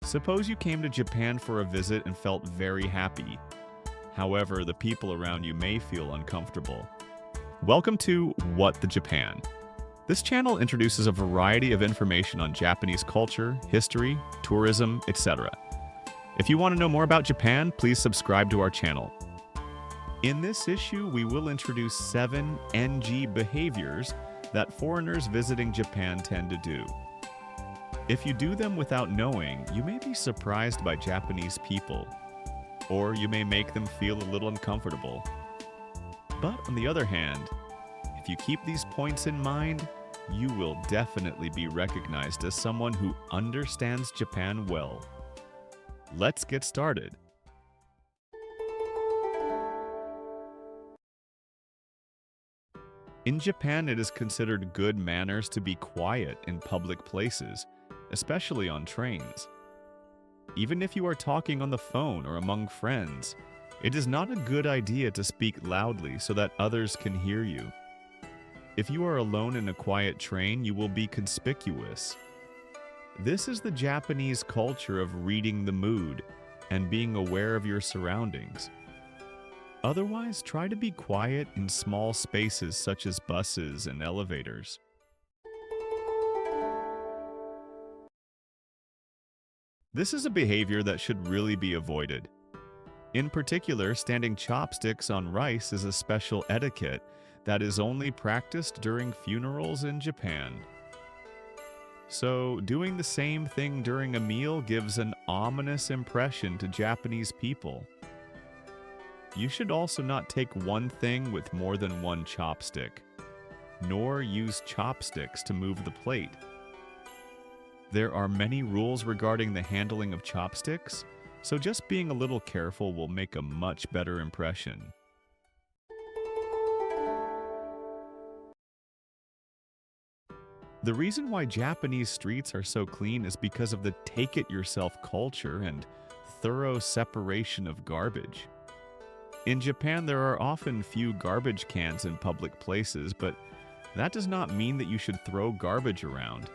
Suppose you came to Japan for a visit and felt very happy. However, the people around you may feel uncomfortable. Welcome to What the Japan. This channel introduces a variety of information on Japanese culture, history, tourism, etc. If you want to know more about Japan, please subscribe to our channel. In this issue, we will introduce 7 NG behaviors that foreigners visiting Japan tend to do. If you do them without knowing, you may be surprised by Japanese people, or you may make them feel a little uncomfortable. But on the other hand, if you keep these points in mind, you will definitely be recognized as someone who understands Japan well. Let's get started. In Japan, it is considered good manners to be quiet in public places, especially on trains. Even if you are talking on the phone or among friends, it is not a good idea to speak loudly so that others can hear you. If you are alone in a quiet train, you will be conspicuous. This is the Japanese culture of reading the mood and being aware of your surroundings. Otherwise, try to be quiet in small spaces such as buses and elevators. This is a behavior that should really be avoided. In particular, standing chopsticks on rice is a special etiquette that is only practiced during funerals in Japan. So, doing the same thing during a meal gives an ominous impression to Japanese people. You should also not take one thing with more than one chopstick, nor use chopsticks to move the plate. There are many rules regarding the handling of chopsticks, so just being a little careful will make a much better impression. The reason why Japanese streets are so clean is because of the take-it-yourself culture and thorough separation of garbage. In Japan, there are often few garbage cans in public places, but that does not mean that you should throw garbage around.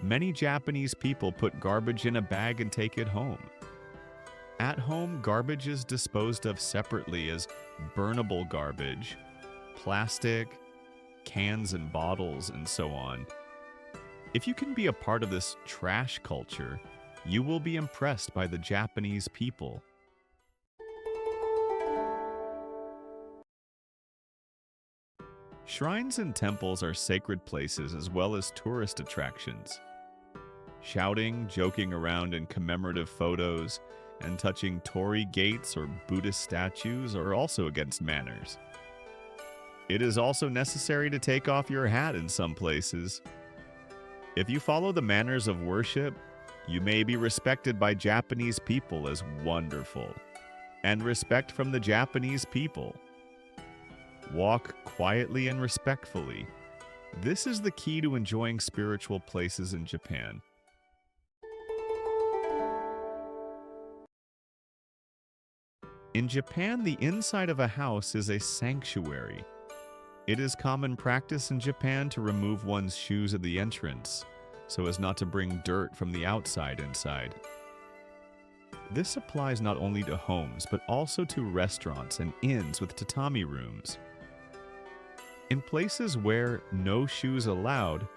Many Japanese people put garbage in a bag and take it home. At home, garbage is disposed of separately as burnable garbage, plastic, cans and bottles, and so on. If you can be a part of this trash culture, you will be impressed by the Japanese people. Shrines and temples are sacred places as well as tourist attractions. Shouting, joking around in commemorative photos, and touching torii gates or Buddhist statues are also against manners. It is also necessary to take off your hat in some places. If you follow the manners of worship, you may be respected by Japanese people as wonderful. And respect from the Japanese people. Walk quietly and respectfully. This is the key to enjoying spiritual places in Japan. In Japan, the inside of a house is a sanctuary. It is common practice in Japan to remove one's shoes at the entrance, so as not to bring dirt from the outside inside. This applies not only to homes, but also to restaurants and inns with tatami rooms. In places where no shoes allowed,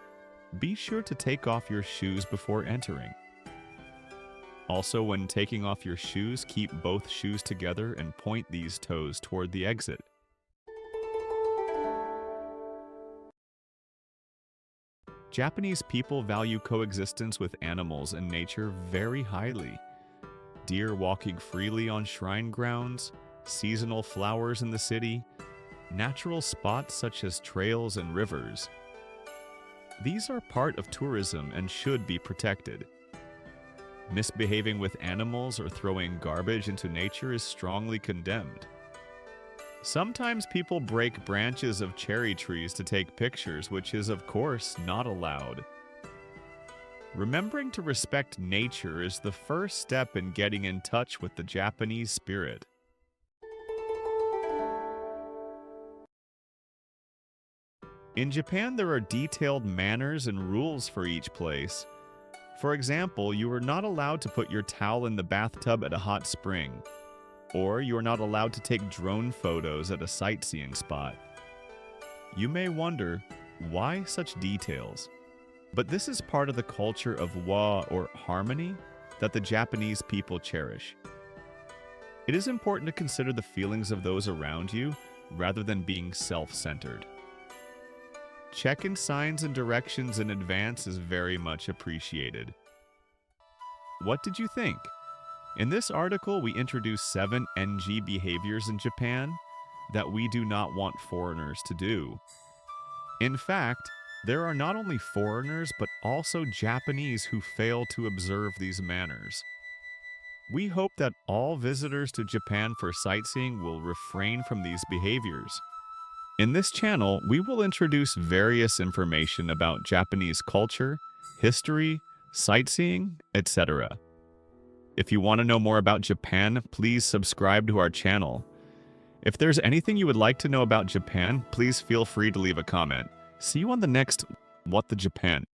be sure to take off your shoes before entering. Also, when taking off your shoes, keep both shoes together and point these toes toward the exit. Japanese people value coexistence with animals and nature very highly. Deer walking freely on shrine grounds, seasonal flowers in the city, natural spots such as trails and rivers. These are part of tourism and should be protected. Misbehaving with animals or throwing garbage into nature is strongly condemned. Sometimes people break branches of cherry trees to take pictures, which is of course not allowed. Remembering to respect nature is the first step in getting in touch with the Japanese spirit. In Japan, there are detailed manners and rules for each place. For example, you are not allowed to put your towel in the bathtub at a hot spring, or you are not allowed to take drone photos at a sightseeing spot. You may wonder, why such details? But this is part of the culture of wa or harmony that the Japanese people cherish. It is important to consider the feelings of those around you rather than being self-centered. Check-in signs and directions in advance is very much appreciated. What did you think? In this article, we introduce 7 NG behaviors in Japan that we do not want foreigners to do. In fact, there are not only foreigners but also Japanese who fail to observe these manners. We hope that all visitors to Japan for sightseeing will refrain from these behaviors. In this channel, we will introduce various information about Japanese culture, history, sightseeing, etc. If you want to know more about Japan, please subscribe to our channel. If there's anything you would like to know about Japan, please feel free to leave a comment. See you on the next What the Japan.